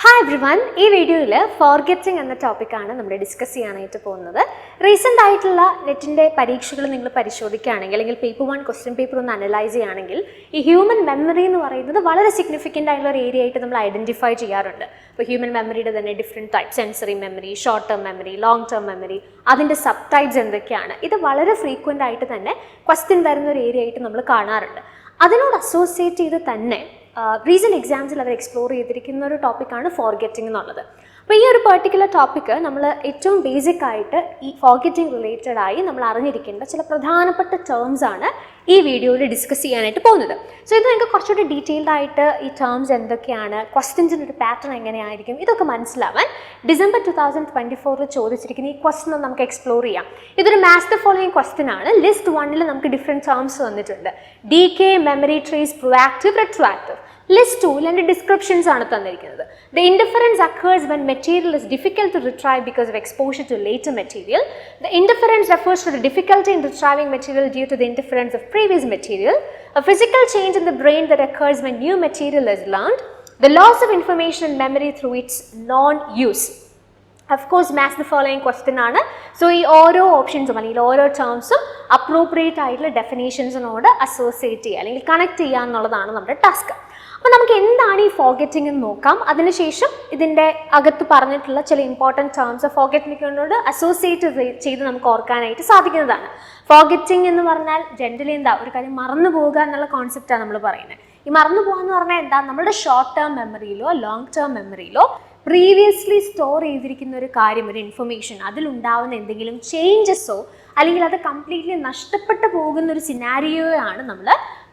Hi everyone, ഈ വീഡിയോയിൽ forgetting എന്ന ടോപ്പിക്കാണ് നമ്മൾ ഡിസ്കസ് ചെയ്യാനായിട്ട് പോകുന്നത്. റീസെൻ്റ് ആയിട്ടുള്ള നെറ്റിൻ്റെ പരീക്ഷകൾ നിങ്ങൾ പരിശോധിക്കുകയാണെങ്കിൽ അല്ലെങ്കിൽ പേപ്പർ 1 ക്വസ്റ്റ്യൻ പേപ്പർ ഒന്ന് അനലൈസ് ചെയ്യുകയാണെങ്കിൽ ഈ ഹ്യൂമൻ മെമ്മറി എന്ന് പറയുന്നത് വളരെ സിഗ്നിഫിക്കൻ്റ് ആയിട്ടുള്ള ഒരു ഏരിയ ആയിട്ട് നമ്മൾ ഐഡൻറ്റിഫൈ ചെയ്യാറുണ്ട്. ഇപ്പോൾ ഹ്യൂമൻ മെമ്മറിയുടെ തന്നെ different type, sensory memory, short term memory, long term memory, അതിൻ്റെ സബ് ടൈപ്സ് എന്തൊക്കെയാണ്, ഇത് വളരെ ഫ്രീക്വൻ്റ് ആയിട്ട് തന്നെ ക്വസ്റ്റ്യൻ വരുന്ന ഒരു ഏരിയ ആയിട്ട് നമ്മൾ കാണാറുണ്ട്. അതിനോട് അസോസിയേറ്റ് ചെയ്ത് തന്നെ റീസെൻറ്റ് എക്സാംസിൽ അവർ എക്സ്പ്ലോർ ചെയ്തിരിക്കുന്ന ഒരു ടോപ്പിക്കാണ് ഫോർഗെറ്റിംഗ് എന്നുള്ളത്. അപ്പോൾ ഈ ഒരു പെർട്ടിക്കുലർ ടോപ്പിക്ക് നമ്മൾ ഏറ്റവും ബേസിക് ആയിട്ട് ഈ ഫോർഗെറ്റിംഗ് റിലേറ്റഡ് ആയി നമ്മൾ അറിഞ്ഞിരിക്കേണ്ട ചില പ്രധാനപ്പെട്ട ടേംസ് ആണ് ഈ വീഡിയോയിൽ ഡിസ്കസ് ചെയ്യാനായിട്ട് പോകുന്നത്. സോ ഇത് നിങ്ങൾക്ക് കുറച്ചുകൂടി ഡീറ്റെയിൽഡ് ആയിട്ട് ഈ ടേംസ് എന്തൊക്കെയാണ്, ക്വസ്റ്റ്യൻസിൻ്റെ ഒരു പാറ്റേൺ എങ്ങനെയായിരിക്കും, ഇതൊക്കെ മനസ്സിലാവാൻ ഡിസംബർ 2024 ചോദിച്ചിരിക്കുന്ന ഈ ക്വസ്റ്റ്യൻ നമുക്ക് എക്സ്പ്ലോർ ചെയ്യാം. ഇതൊരു മാച്ച് ദ ഫോളോയിങ് ക്വസ്റ്റ്യൻ ആണ്. ലിസ്റ്റ് 1 നമുക്ക് ഡിഫറെൻറ്റ് ടേംസ് വന്നിട്ടുണ്ട്. DK, memory trace, proactive, retroactive. List 2 അതിൻ്റെ ഡിസ്ക്രിപ്ഷൻസ് ആണ് തന്നിരിക്കുന്നത്. The interference occurs when material is difficult to retrieve because of exposure to later material. The interference refers to the difficulty in retrieving material due to the interference of previous material. A physical change in the brain that occurs when new material is learned. The loss of information and memory through its non-use. Of course, match the following question ആണ്. So ഈ ഓരോ ഓപ്ഷൻസും അല്ലെങ്കിൽ ഓരോ ടേംസും appropriate ആയിട്ടുള്ള ഡെഫിനേഷൻസിനോട് associate ചെയ്യുക അല്ലെങ്കിൽ connect ചെയ്യുക എന്നുള്ളതാണ് നമ്മുടെ ടാസ്ക്. അപ്പോൾ നമുക്ക് എന്താണ് ഈ ഫോർഗെറ്റിംഗ് എന്ന് നോക്കാം. അതിനുശേഷം ഇതിൻ്റെ അകത്ത് പറഞ്ഞിട്ടുള്ള ചില ഇമ്പോർട്ടൻറ്റ് ടേംസ് ഫോർഗെറ്റിങ്ങിനോട് അസോസിയേറ്റ് ചെയ്ത് നമുക്ക് ഓർക്കാനായിട്ട് സാധിക്കുന്നതാണ്. ഫോർഗെറ്റിംഗ് എന്ന് പറഞ്ഞാൽ ജനറലി എന്താ, ഒരു കാര്യം മറന്നു പോകുക എന്നുള്ള കോൺസെപ്റ്റാണ് നമ്മൾ പറയുന്നത്. ഈ മറന്നു പോകുക എന്ന് പറഞ്ഞാൽ എന്താ, നമ്മുടെ ഷോർട്ട് ടേം മെമ്മറിയിലോ ലോങ് ടേം മെമ്മറിയിലോ പ്രീവിയസ്ലി സ്റ്റോർ ചെയ്തിരിക്കുന്ന ഒരു കാര്യം, ഒരു ഇൻഫർമേഷൻ, അതിലുണ്ടാവുന്ന എന്തെങ്കിലും ചേഞ്ചസോ അല്ലെങ്കിൽ അത് കംപ്ലീറ്റ്ലി നഷ്ടപ്പെട്ടു പോകുന്ന ഒരു സിനാരിയോയാണ് നമ്മൾ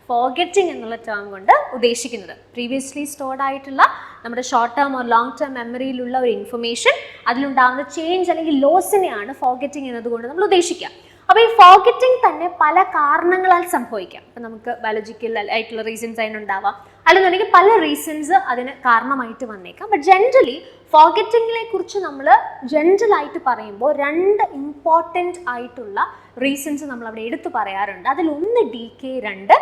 ഫോർഗെറ്റിംഗ് എന്നുള്ള ടേം കൊണ്ട് ഉദ്ദേശിക്കുന്നത്. പ്രീവിയസ്ലി സ്റ്റോർഡ് ആയിട്ടുള്ള നമ്മുടെ short term or long term മെമ്മറിയിലുള്ള ഒരു ഇൻഫർമേഷൻ, അതിലുണ്ടാകുന്ന ചേഞ്ച് അല്ലെങ്കിൽ ലോസിനെയാണ് ഫോർഗെറ്റിംഗ് എന്നതുകൊണ്ട് നമ്മൾ ഉദ്ദേശിക്കുക. അപ്പോൾ ഈ ഫോർഗെറ്റിംഗ് തന്നെ പല കാരണങ്ങളാൽ സംഭവിക്കാം. ഇപ്പം നമുക്ക് ബയോളജിക്കൽ ആയിട്ടുള്ള റീസൺസ് അതിനുണ്ടാവാം, അല്ലെന്നുണ്ടെങ്കിൽ പല റീസൺസ് അതിന് കാരണമായിട്ട് വന്നേക്കാം. ബട്ട് ജനറലി ഫോർഗെറ്റിങ്ങിനെ കുറിച്ച് നമ്മൾ ജനറലായിട്ട് പറയുമ്പോൾ 2 ഇമ്പോർട്ടൻ്റ് ആയിട്ടുള്ള റീസൺസ് നമ്മൾ അവിടെ എടുത്തു പറയാറുണ്ട്. അതിലൊന്ന് DK, 2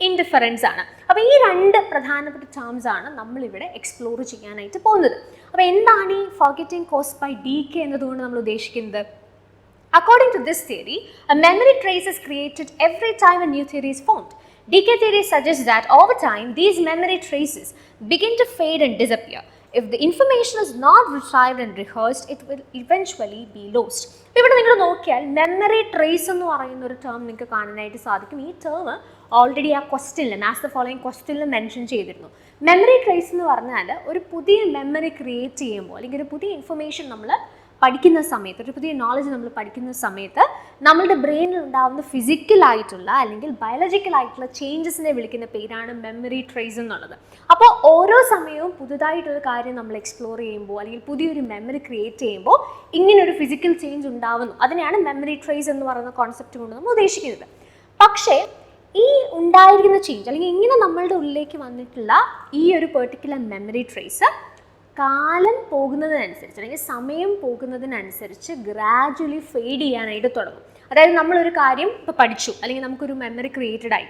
ഇൻഡിഫറൻസ് ആണ്. അപ്പോൾ ഈ 2 പ്രധാനപ്പെട്ട ടേംസ് ആണ് നമ്മളിവിടെ എക്സ്പ്ലോർ ചെയ്യാനായിട്ട് പോകുന്നത്. അപ്പോൾ എന്താണ് ഈ ഫോർഗെറ്റിംഗ് കോസ്ഡ് ബൈ DK എന്നതുകൊണ്ട് നമ്മൾ ഉദ്ദേശിക്കുന്നത്? According to this theory, a memory trace is created every time a new theory is formed. DK theory suggests that over time, these memory traces begin to fade and disappear. If the information is not retrieved and rehearsed, it will eventually be lost. ഇവിടെ നിങ്ങൾ നോക്കിയാൽ memory trace എന്ന് പറയുന്ന ഒരു term നിങ്ങൾക്ക് കാണാനായിട്ട് സാധിക്കും. ഈ ടേം ഓൾറെഡി ആ ക്വസ്റ്റ്യനിൽ, മാച്ച് ദ ഫോളോയിങ് ക്വസ്റ്റ്യനിൽ മെൻഷൻ ചെയ്തിരുന്നു. മെമ്മറി ട്രേസ് എന്ന് പറഞ്ഞാൽ ഒരു പുതിയ മെമ്മറി ക്രിയേറ്റ് ചെയ്യുമ്പോൾ അല്ലെങ്കിൽ ഒരു പുതിയ ഇൻഫർമേഷൻ നമ്മൾ പഠിക്കുന്ന സമയത്ത്, ഒരു പുതിയ നോളജ് നമ്മൾ പഠിക്കുന്ന സമയത്ത് നമ്മളുടെ ബ്രെയിനിൽ ഉണ്ടാകുന്ന ഫിസിക്കലായിട്ടുള്ള അല്ലെങ്കിൽ ബയോളജിക്കലായിട്ടുള്ള ചേഞ്ചസിനെ വിളിക്കുന്ന പേരാണ് മെമ്മറി ട്രേസ് എന്നുള്ളത്. അപ്പോൾ ഓരോ സമയവും പുതുതായിട്ടൊരു കാര്യം നമ്മൾ എക്സ്പ്ലോർ ചെയ്യുമ്പോൾ അല്ലെങ്കിൽ പുതിയൊരു മെമ്മറി ക്രിയേറ്റ് ചെയ്യുമ്പോൾ ഇങ്ങനൊരു ഫിസിക്കൽ ചേഞ്ച് ഉണ്ടാവുന്നു. അതിനെയാണ് മെമ്മറി ട്രേസ് എന്ന് പറയുന്ന കോൺസെപ്റ്റ് കൊണ്ട് നമ്മൾ ഉദ്ദേശിക്കുന്നത്. പക്ഷേ ഈ ഉണ്ടായിരിക്കുന്ന ചേഞ്ച് അല്ലെങ്കിൽ ഇങ്ങനെ നമ്മളുടെ ഉള്ളിലേക്ക് വന്നിട്ടുള്ള ഈ ഒരു പെർട്ടിക്കുലർ മെമ്മറി ട്രേസ് കാലം പോകുന്നതിനനുസരിച്ച് അല്ലെങ്കിൽ സമയം പോകുന്നതിനനുസരിച്ച് ഗ്രാജുവലി ഫെയ്ഡ് ചെയ്യാനായിട്ട് തുടങ്ങും. അതായത് നമ്മളൊരു കാര്യം ഇപ്പോൾ പഠിച്ചു അല്ലെങ്കിൽ നമുക്കൊരു മെമ്മറി ക്രിയേറ്റഡ് ആയി,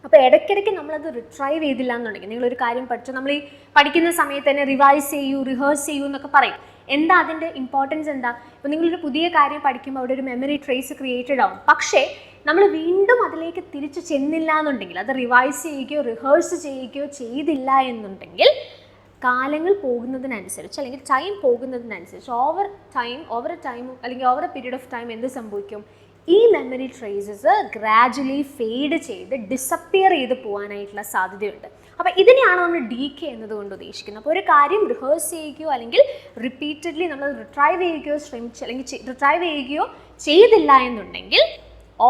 അപ്പോൾ ഇടയ്ക്കിടയ്ക്ക് നമ്മളത് റിട്രൈവ് ചെയ്തില്ല എന്നുണ്ടെങ്കിൽ, നിങ്ങളൊരു കാര്യം പഠിച്ചു, നമ്മൾ ഈ പഠിക്കുന്ന സമയത്ത് തന്നെ റിവൈസ് ചെയ്യൂ, റിഹേഴ്സ് ചെയ്യൂ എന്നൊക്കെ പറയും. എന്താ അതിൻ്റെ ഇമ്പോർട്ടൻസ് എന്താ? ഇപ്പോൾ നിങ്ങളൊരു പുതിയ കാര്യം പഠിക്കുമ്പോൾ അവിടെ ഒരു മെമ്മറി ട്രേസ് ക്രിയേറ്റഡ് ആവും. പക്ഷേ നമ്മൾ വീണ്ടും അതിലേക്ക് തിരിച്ച് ചെന്നില്ല എന്നുണ്ടെങ്കിൽ, അത് റിവൈസ് ചെയ്യുകയോ റിഹേഴ്സ് ചെയ്യുകയോ ചെയ്തില്ല എന്നുണ്ടെങ്കിൽ കാലങ്ങൾ പോകുന്നതിനനുസരിച്ച് അല്ലെങ്കിൽ ടൈം പോകുന്നതിനനുസരിച്ച് ഓവർ ടൈം അല്ലെങ്കിൽ over A period of time എന്ത് സംഭവിക്കും? ഈ മെമ്മറി ട്രേസസ് ഗ്രാജുവലി ഫെയ്ഡ് ചെയ്ത് ഡിസപ്പിയർ ചെയ്ത് പോകാനായിട്ടുള്ള സാധ്യതയുണ്ട്. അപ്പോൾ ഇതിനെയാണ് നമ്മൾ DK എന്നതുകൊണ്ട് ഉദ്ദേശിക്കുന്നത്. അപ്പോൾ ഒരു കാര്യം റിഹേഴ്സ് ചെയ്യുകയോ അല്ലെങ്കിൽ റിപ്പീറ്റഡ്ലി നമ്മൾ റിട്രൈവ് ചെയ്യുകയോ അല്ലെങ്കിൽ റിട്രൈവ് ചെയ്യുകയോ ചെയ്തില്ല എന്നുണ്ടെങ്കിൽ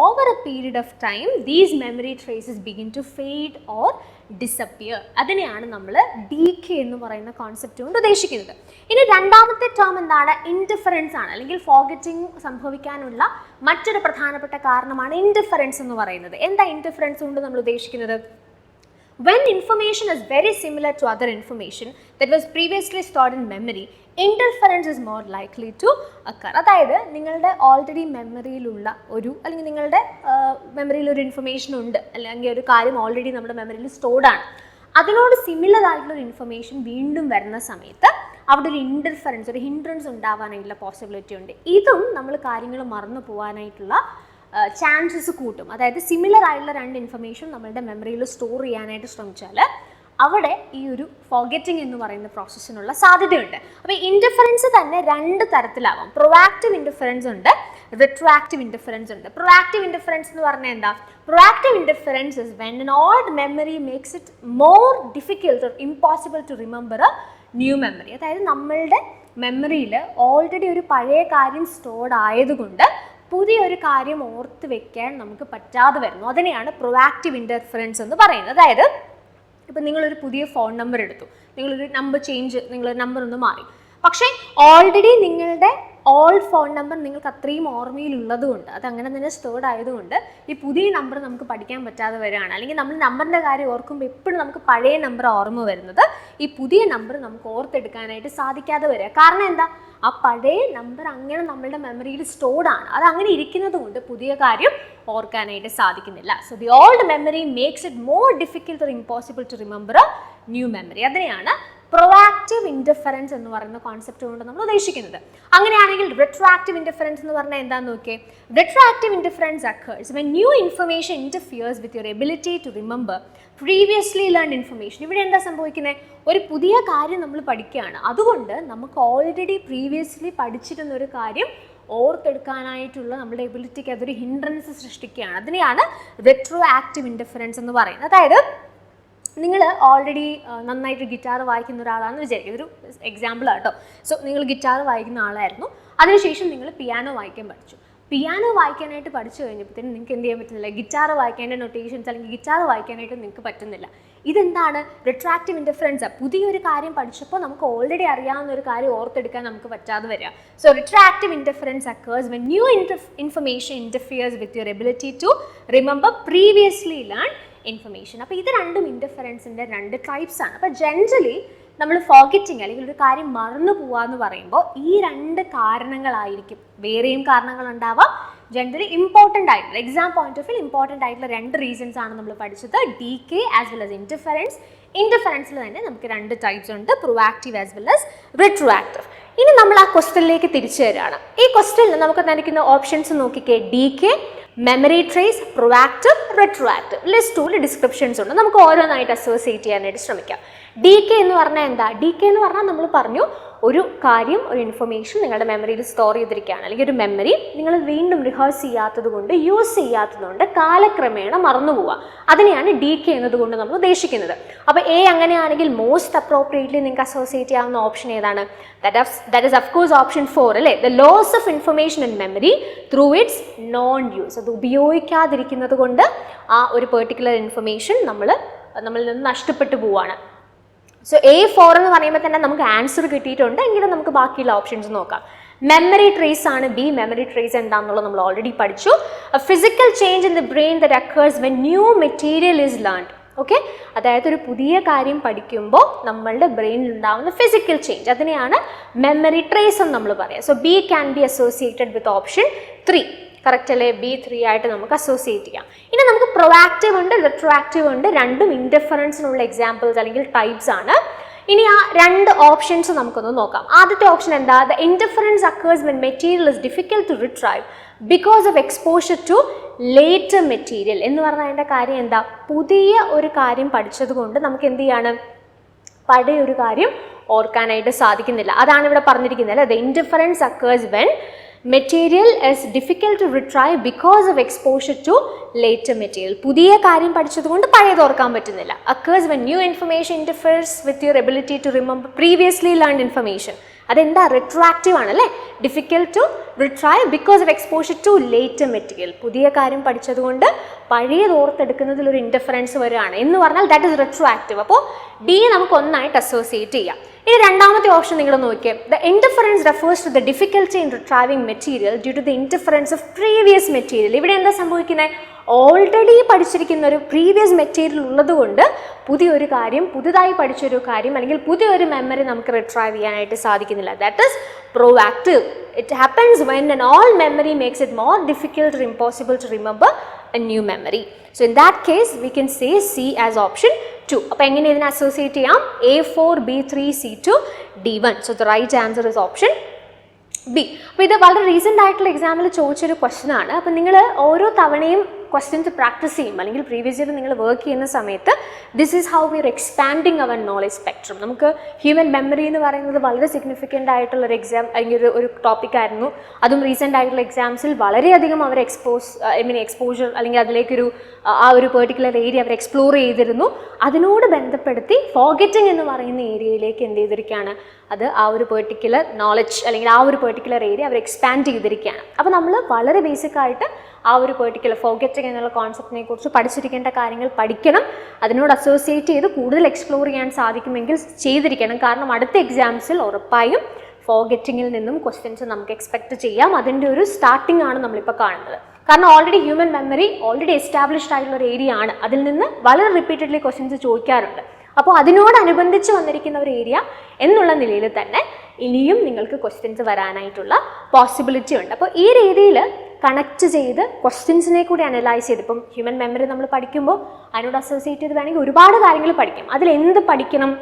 over a period of time these memory traces begin to fade or disappear. അതിനെയാണ് നമ്മൾ DK എന്ന് പറയുന്ന കോൺസെപ്റ്റ് കൊണ്ട് ഉദ്ദേശിക്കുന്നത്. ഇനി രണ്ടാമത്തെ ടേം എന്താണ്? ഇൻഡിഫറൻസ് ആണ്. അല്ലെങ്കിൽ ഫോർഗെറ്റിംഗ് സംഭവിക്കാനുള്ള മറ്റൊരു പ്രധാനപ്പെട്ട കാരണമാണ് ഇൻഡിഫറൻസ് എന്ന് പറയുന്നത്. എന്താ ഇൻഡിഫറൻസ് കൊണ്ട് നമ്മൾ ഉദ്ദേശിക്കുന്നത്? When information is very similar to other information that was previously stored in memory, interference is more likely to occur. അതായത് നിങ്ങളുടെ ഓൾറെഡി മെമ്മറിയിലുള്ള ഒരു അല്ലെങ്കിൽ നിങ്ങളുടെ മെമ്മറിയിൽ ഒരു ഇൻഫർമേഷൻ ഉണ്ട് അല്ലെങ്കിൽ ഒരു കാര്യം ഓൾറെഡി നമ്മുടെ മെമ്മറിയിൽ സ്റ്റോർഡ് ആണ്. അതിനോട് സിമിലർ ആയിട്ടുള്ള ഒരു ഇൻഫർമേഷൻ വീണ്ടും വരുന്ന സമയത്ത് അവിടെ ഒരു ഇൻ്റർഫറൻസ്, ഒരു ഹിൻഡ്രൻസ് ഉണ്ടാവാനായിട്ടുള്ള പോസിബിലിറ്റി ഉണ്ട്. ഇതും നമ്മൾ കാര്യങ്ങൾ മറന്നു പോകാനായിട്ടുള്ള ചാൻസസ് കൂട്ടും. അതായത് സിമിലർ ആയിട്ടുള്ള രണ്ട് ഇൻഫർമേഷൻ നമ്മളുടെ മെമ്മറിയിൽ സ്റ്റോർ ചെയ്യാനായിട്ട് ശ്രമിച്ചാൽ അവിടെ ഈ ഒരു ഫോർഗെറ്റിംഗ് എന്ന് പറയുന്ന പ്രോസസ്സിനുള്ള സാധ്യതയുണ്ട്. അപ്പോൾ ഇൻഡിഫറൻസ് തന്നെ രണ്ട് തരത്തിലാവാം. പ്രൊആക്റ്റീവ് ഇൻഡിഫറൻസ് ഉണ്ട്, റിട്രോആക്റ്റീവ് ഇൻഡിഫറൻസ് ഉണ്ട്. പ്രൊആക്റ്റീവ് ഇൻഡിഫറൻസ് എന്ന് പറഞ്ഞാൽ എന്താ? Proactive indifference is when an old memory makes it more difficult or impossible to remember a new memory. അതായത് നമ്മളുടെ മെമ്മറിയിൽ ഓൾറെഡി ഒരു പഴയ കാര്യം സ്റ്റോർഡ് ആയതുകൊണ്ട് പുതിയൊരു കാര്യം ഓർത്ത് വെക്കാൻ നമുക്ക് പറ്റാതെ വരുന്നു. അതിനെയാണ് പ്രൊആക്റ്റീവ് ഇൻഡിഫറൻസ് എന്ന് പറയുന്നത്. അതായത് ഇപ്പം നിങ്ങളൊരു പുതിയ ഫോൺ നമ്പർ എടുത്തു, നിങ്ങളൊരു നിങ്ങളൊരു നമ്പർ ഒന്ന് മാറി, പക്ഷേ ഓൾറെഡി നിങ്ങളുടെ ഓൾഡ് ഫോൺ നമ്പർ നിങ്ങൾക്ക് അത്രയും ഓർമ്മയിലുള്ളത് കൊണ്ട്, അത് അങ്ങനെ തന്നെ സ്റ്റോർഡ് ആയതുകൊണ്ട് ഈ പുതിയ നമ്പർ നമുക്ക് പഠിക്കാൻ പറ്റാതെ വരികയാണ്. അല്ലെങ്കിൽ നമ്മൾ നമ്പറിൻ്റെ കാര്യം ഓർക്കുമ്പോൾ എപ്പോഴും നമുക്ക് പഴയ നമ്പർ ഓർമ്മ വരുന്നത്, ഈ പുതിയ നമ്പർ നമുക്ക് ഓർത്തെടുക്കാനായിട്ട് സാധിക്കാതെ വരിക. കാരണം എന്താ? ആ പഴയ നമ്പർ അങ്ങനെ നമ്മളുടെ മെമ്മറിയിൽ സ്റ്റോർഡ് ആണ്. അത് അങ്ങനെ ഇരിക്കുന്നത് കൊണ്ട് പുതിയ കാര്യം ഓർക്കാനായിട്ട് സാധിക്കുന്നില്ല. So the old memory makes it more difficult or impossible to remember a new memory. അതിനെയാണ് പ്രൊആക്റ്റീവ് ഇൻഡിഫറൻസ് എന്ന് പറയുന്ന കോൺസെപ്റ്റ് കൊണ്ട് നമ്മൾ ഉദ്ദേശിക്കുന്നത്. അങ്ങനെയാണെങ്കിൽ റിട്രോആക്റ്റീവ് ഇൻഡിഫറൻസ് എന്ന് പറഞ്ഞാൽ എന്താണെന്ന് നോക്കിയേ. റിട്രോആക്റ്റീവ് interference occurs when new information interferes with your ability to remember previously learned information. ഇവിടെ എന്താ സംഭവിക്കുന്നത്? ഒരു പുതിയ കാര്യം നമ്മൾ പഠിക്കുകയാണ്, അതുകൊണ്ട് നമുക്ക് ഓൾറെഡി പ്രീവിയസ്ലി പഠിച്ചിരുന്ന ഒരു കാര്യം ഓർത്തെടുക്കാനായിട്ടുള്ള നമ്മുടെ എബിലിറ്റിക്ക് അതൊരു ഹിൻഡ്രൻസ് സൃഷ്ടിക്കുകയാണ്. അതിനെയാണ് റിട്രോആക്റ്റീവ് ഇൻഡിഫറൻസ് എന്ന് പറയുന്നത്. അതായത് നിങ്ങൾ ഓൾറെഡി നന്നായിട്ട് ഗിറ്റാർ വായിക്കുന്ന ഒരാളാണെന്ന് വിചാരിക്കും, ഇതൊരു എക്സാമ്പിളാണ് കേട്ടോ. സോ നിങ്ങൾ ഗിറ്റാർ വായിക്കുന്ന ആളായിരുന്നു, അതിനുശേഷം നിങ്ങൾ പിയാനോ വായിക്കാൻ പഠിച്ചു. പിയാനോ വായിക്കാനായിട്ട് പഠിച്ചു കഴിഞ്ഞപ്പോഴത്തേനും നിങ്ങൾക്ക് എന്ത് ചെയ്യാൻ പറ്റുന്നില്ല? ഗിറ്റാർ വായിക്കേണ്ട നൊട്ടേഷൻസ് അല്ലെങ്കിൽ ഗിറ്റാർ വായിക്കാനായിട്ട് നിങ്ങൾക്ക് പറ്റുന്നില്ല. ഇതെന്താണ്? റിട്രോആക്റ്റീവ് ഇൻഡിഫറൻസ്. പുതിയൊരു കാര്യം പഠിച്ചപ്പോൾ നമുക്ക് ഓൾറെഡി അറിയാവുന്ന ഒരു കാര്യം ഓർത്തെടുക്കാൻ നമുക്ക് പറ്റാതെ വരിക. So retroactive interference occurs when new information interferes with your ability to remember previously learned information. അപ്പോൾ ഇത് രണ്ടും ഇൻഡിഫറൻസിൻ്റെ രണ്ട് ടൈപ്സ് ആണ്. അപ്പോൾ ജനറലി നമ്മൾ ഫോർഗെറ്റിംഗ് അല്ലെങ്കിൽ ഒരു കാര്യം മറന്നു പോവാന്ന് പറയുമ്പോൾ ഈ രണ്ട് കാരണങ്ങളായിരിക്കും. വേറെയും കാരണങ്ങൾ ഉണ്ടാവാം. ജനറലി ഇമ്പോർട്ടൻ്റ് ആയിട്ടുള്ള exam point of view important ആയിട്ടുള്ള രണ്ട് റീസൺസ് ആണ് നമ്മൾ പഠിച്ചത്, DK as well as interference. ഇൻഡിഫറൻസിൽ തന്നെ നമുക്ക് രണ്ട് ടൈപ്സ് ഉണ്ട്, proactive as well as retroactive. ഇനി നമ്മൾ ആ ക്വസ്റ്റ്യനിലേക്ക് തിരിച്ചു വരികയാണ്. ഈ ക്വസ്റ്റ്യനിൽ നമുക്ക് തന്നിരിക്കുന്ന ഓപ്ഷൻസ് നോക്കിക്കേ. DK, memory trace, proactive, retroactive. List 2 descriptions ഉണ്ട്. നമുക്ക് ഓരോന്നായിട്ട് അസോസിയേറ്റ് ചെയ്യാനായിട്ട് ശ്രമിക്കാം. DK എന്ന് പറഞ്ഞാൽ എന്താ? DK എന്ന് പറഞ്ഞാൽ നമ്മൾ പറഞ്ഞു ഒരു കാര്യം, ഒരു ഇൻഫർമേഷൻ നിങ്ങളുടെ മെമ്മറിയിൽ സ്റ്റോർ ചെയ്തിരിക്കുകയാണ്, അല്ലെങ്കിൽ ഒരു മെമ്മറി നിങ്ങൾ വീണ്ടും റിഹേഴ്സ് ചെയ്യാത്തത് കൊണ്ട്, യൂസ് ചെയ്യാത്തത് കൊണ്ട് കാലക്രമേണ മറന്നു പോവുക. അതിനെയാണ് DK എന്നതുകൊണ്ട് നമ്മൾ ഉദ്ദേശിക്കുന്നത്. അപ്പോൾ A അങ്ങനെയാണെങ്കിൽ മോസ്റ്റ് അപ്രോപ്രിയേറ്റ്ലി നിങ്ങൾക്ക് അസോസിയേറ്റ് ചെയ്യാവുന്ന ഓപ്ഷൻ ഏതാണ്? That is of course option 4 അല്ലേ? The loss of information in memory through its non use. അത് ഉപയോഗിക്കാതിരിക്കുന്നത് കൊണ്ട് ആ ഒരു പെർട്ടിക്കുലർ ഇൻഫർമേഷൻ നമ്മളിൽ നിന്ന് നഷ്ടപ്പെട്ടു പോവുകയാണ്. സോ A4 എന്ന് പറയുമ്പോൾ തന്നെ നമുക്ക് ആൻസർ കിട്ടിയിട്ടുണ്ട്. എങ്കിലും നമുക്ക് ബാക്കിയുള്ള ഓപ്ഷൻസ് നോക്കാം. മെമ്മറി ട്രേസ് ആണ് B. മെമ്മറി ട്രേസ് എന്താണെന്നുള്ളത് നമ്മൾ ഓൾറെഡി പഠിച്ചു. Physical change in the brain that occurs when new material is learned. Okay, അതായത് ഒരു പുതിയ കാര്യം പഠിക്കുമ്പോൾ നമ്മളുടെ ബ്രെയിനിൽ ഉണ്ടാകുന്ന ഫിസിക്കൽ ചേഞ്ച്, അതിനെയാണ് മെമ്മറി ട്രേസ് എന്ന് നമ്മൾ പറയാം. So B can be associated with option 3. Correct അല്ലേ? B3 ആയിട്ട് നമുക്ക് അസോസിയേറ്റ് ചെയ്യാം. ഇനി നമുക്ക് പ്രൊആക്റ്റീവ് ഉണ്ട്, റിട്രോആക്റ്റീവ് ഉണ്ട്. രണ്ടും ഇൻഡിഫറൻസിനുള്ള എക്സാമ്പിൾസ് അല്ലെങ്കിൽ ടൈപ്സ് ആണ്. ഇനി ആ രണ്ട് ഓപ്ഷൻസ് നമുക്കൊന്ന് നോക്കാം. ആദ്യത്തെ ഓപ്ഷൻ എന്താ? The indifference occurs when material is difficult to retrieve because of exposure to later material. എന്ന് പറഞ്ഞാൽ അതിൻ്റെ കാര്യം എന്താ? പുതിയ ഒരു കാര്യം പഠിച്ചത് കൊണ്ട് നമുക്ക് എന്ത് ചെയ്യാണ്? പഴയ ഒരു കാര്യം ഓർക്കാനായിട്ട് സാധിക്കുന്നില്ല. അതാണ് ഇവിടെ പറഞ്ഞിരിക്കുന്നത് അല്ലേ? The indifference occurs when material is difficult to retrieve because of exposure to later material. പുതിയ കാര്യം പഠിച്ചതുകൊണ്ട് പഴയത് ഓർക്കാൻ പറ്റുന്നില്ല. Occurs when new information interferes with your ability to remember previously learned information. അതെന്താ? റിട്രോആക്റ്റീവ് ആണല്ലേ? Difficult to retrieve because of exposure to later material. പുതിയ കാര്യം പഠിച്ചതുകൊണ്ട് പഴയത് ഓർത്തെടുക്കുന്നതിൽ ഒരു ഇൻഡിഫറൻസ് വരികയാണ് എന്ന് പറഞ്ഞാൽ ദാറ്റ് ഇസ് റിട്രോആക്റ്റീവ്. അപ്പോൾ D നമുക്ക് ഒന്നായിട്ട് അസോസിയേറ്റ് ചെയ്യാം. ഇനി രണ്ടാമത്തെ ഓപ്ഷൻ നിങ്ങൾ നോക്കിയേ. The interference refers to the difficulty in retrieving material due to the interference of previous material. ഇവിടെ എന്താ സംഭവിക്കുന്നത്? ഓൾറെഡി പഠിച്ചിരിക്കുന്ന ഒരു പ്രീവിയസ് മെറ്റീരിയൽ ഉള്ളതുകൊണ്ട് പുതിയൊരു കാര്യം, പുതുതായി പഠിച്ചൊരു കാര്യം അല്ലെങ്കിൽ പുതിയൊരു മെമ്മറി നമുക്ക് റിട്രൈവ് ചെയ്യാനായിട്ട് സാധിക്കുന്നില്ല. That is proactive. It happens when an old memory makes it more difficult or impossible to remember a new memory. So in that case we can say C as option 2. അപ്പോൾ എങ്ങനെ ഇതിനെ associate ചെയ്യാം? A4, B3, C2, D1. So the right answer is option B. അപ്പോൾ ഇത് വളരെ recent ആയിട്ടുള്ള എക്സാമിൽ ചോദിച്ചൊരു ക്വസ്റ്റൻ ആണ്. അപ്പോൾ നിങ്ങൾ ഓരോ തവണയും ക്വസ്റ്റ്യൻസ് പ്രാക്ടീസ് ചെയ്യും, അല്ലെങ്കിൽ പ്രീവിയസ് ഇയർ നിങ്ങൾ വർക്ക് ചെയ്യുന്ന സമയത്ത് this is how we are expanding our knowledge spectrum. നമുക്ക് ഹ്യൂമൻ മെമ്മറി എന്ന് പറയുന്നത് വളരെ സിഗ്നിഫിക്കൻ്റ് ആയിട്ടുള്ള ഒരു എക്സാം അല്ലെങ്കിൽ ഒരു ടോപ്പിക്കായിരുന്നു. അതും റീസെൻ്റ് ആയിട്ടുള്ള എക്സാംസിൽ വളരെയധികം അവർ എക്സ്പോഷർ അല്ലെങ്കിൽ അതിലേക്കൊരു ആ ഒരു പെർട്ടിക്കുലർ ഏരിയ അവർ എക്സ്പ്ലോർ ചെയ്തിരുന്നു. അതിനോട് ബന്ധപ്പെടുത്തി ഫോർഗെറ്റിംഗ് എന്ന് പറയുന്ന ഏരിയയിലേക്ക് എന്ത് ചെയ്തിരിക്കുകയാണ്, അത് ആ ഒരു പെർട്ടിക്കുലർ നോളജ് അല്ലെങ്കിൽ ആ ഒരു പെർട്ടിക്കുലർ ഏരിയ അവർ എക്സ്പാൻഡ് ചെയ്തിരിക്കുകയാണ്. അപ്പോൾ നമ്മൾ വളരെ ബേസിക് ആയിട്ട് ആ ഒരു പെർട്ടിക്കുലർ ഫോർഗെറ്റിംഗ് എന്നുള്ള കോൺസെപ്റ്റിനെ കുറിച്ച് പഠിച്ചിരിക്കേണ്ട കാര്യങ്ങൾ പഠിക്കണം. അതിനോട് അസോസിയേറ്റ് ചെയ്ത് കൂടുതൽ എക്സ്പ്ലോർ ചെയ്യാൻ സാധിക്കുമെങ്കിൽ ചെയ്തിരിക്കണം. കാരണം അടുത്ത എക്സാംസിൽ ഉറപ്പായും ഫോർഗെറ്റിങ്ങിൽ നിന്നും ക്വസ്റ്റ്യൻസ് നമുക്ക് എക്സ്പെക്ട് ചെയ്യാം. അതിൻ്റെ ഒരു സ്റ്റാർട്ടിംഗ് ആണ് നമ്മളിപ്പോൾ കാണുന്നത്. കാരണം already human memory already established ആയിട്ടുള്ള ഒരു ഏരിയ ആണ്. അതിൽ നിന്ന് വളരെ റിപ്പീറ്റഡ്ലി ക്വസ്റ്റ്യൻസ് ചോദിക്കാറുണ്ട്. അപ്പോൾ അതിനോടനുബന്ധിച്ച് വന്നിരിക്കുന്ന ഒരു ഏരിയ എന്നുള്ള നിലയിൽ തന്നെ ഇനിയും നിങ്ങൾക്ക് ക്വസ്റ്റ്യൻസ് വരാനായിട്ടുള്ള പോസിബിലിറ്റി ഉണ്ട്. അപ്പോൾ ഈ രീതിയിൽ കണക്ട് ചെയ്ത് ക്വസ്റ്റ്യൻസിനെ കൂടി അനലൈസ് ചെയ്ത്, ഇപ്പം ഹ്യൂമൻ മെമ്മറി നമ്മൾ പഠിക്കുമ്പോൾ അതിനോട് അസോസിയേറ്റ് ചെയ്ത് വേണമെങ്കിൽ ഒരുപാട് കാര്യങ്ങൾ പഠിക്കും. അതിൽ എന്ത് പഠിക്കണം,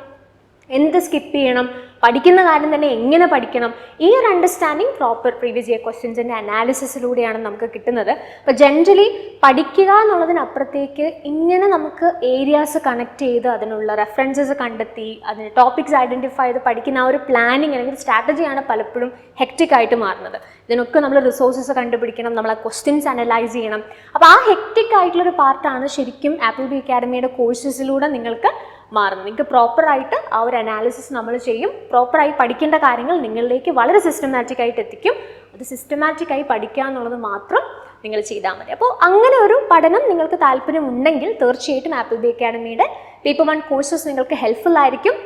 എന്ത് സ്കിപ്പ് ചെയ്യണം, പഠിക്കുന്ന കാര്യം തന്നെ എങ്ങനെ പഠിക്കണം, ഈ ഒരു അണ്ടർസ്റ്റാൻഡിങ് പ്രോപ്പർ പ്രീവിയസ് ഇയർ ക്വസ്റ്റ്യൻസിൻ്റെ അനാലിസിസിലൂടെയാണ് നമുക്ക് കിട്ടുന്നത്. അപ്പോൾ ജനറലി പഠിക്കുക എന്നുള്ളതിനപ്പുറത്തേക്ക് ഇങ്ങനെ നമുക്ക് ഏരിയാസ് കണക്ട് ചെയ്ത് അതിനുള്ള റെഫറൻസസ് കണ്ടെത്തി അതിന് ടോപ്പിക്സ് ഐഡൻറ്റിഫൈ ചെയ്ത് പഠിക്കുന്ന ആ ഒരു പ്ലാനിങ് അല്ലെങ്കിൽ സ്ട്രാറ്റജിയാണ് പലപ്പോഴും ഹെക്റ്റിക് ആയിട്ട് മാറുന്നത്. ഇതിനൊക്കെ നമ്മൾ റിസോഴ്സസ് കണ്ടുപിടിക്കണം, നമ്മൾ ആ ക്വസ്റ്റ്യൻസ് അനലൈസ് ചെയ്യണം. അപ്പോൾ ആ ഹെക്റ്റിക് ആയിട്ടുള്ളൊരു പാർട്ടാണ് ശരിക്കും ആപ്പിൾ ബി അക്കാഡമിയുടെ കോഴ്സസിലൂടെ നിങ്ങൾക്ക് മാറുന്നത്. നിങ്ങൾക്ക് പ്രോപ്പറായിട്ട് ആ ഒരു അനാലിസിസ് നമ്മൾ ചെയ്യും. പ്രോപ്പറായി പഠിക്കേണ്ട കാര്യങ്ങൾ നിങ്ങളിലേക്ക് വളരെ സിസ്റ്റമാറ്റിക് ആയിട്ട് എത്തിക്കും. അത് സിസ്റ്റമാറ്റിക് ആയി പഠിക്കുക എന്നുള്ളത് മാത്രം നിങ്ങൾ ചെയ്താൽ മതി. അപ്പോൾ അങ്ങനെ ഒരു പഠനം നിങ്ങൾക്ക് താല്പര്യമുണ്ടെങ്കിൽ തീർച്ചയായിട്ടും ആപ്പിൾ ബി അക്കാഡമിയുടെ പേപ്പർ 1 കോഴ്സസ് നിങ്ങൾക്ക് ഹെൽപ്ഫുൾ ആയിരിക്കും.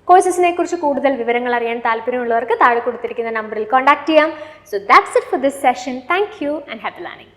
കോഴ്സസിനെ കുറിച്ച് കൂടുതൽ വിവരങ്ങൾ അറിയാൻ താല്പര്യമുള്ളവർക്ക് താഴെ കൊടുത്തിരിക്കുന്ന നമ്പറിൽ കോൺടാക്ട് ചെയ്യാം. So that's it for this session. Thank you and happy learning.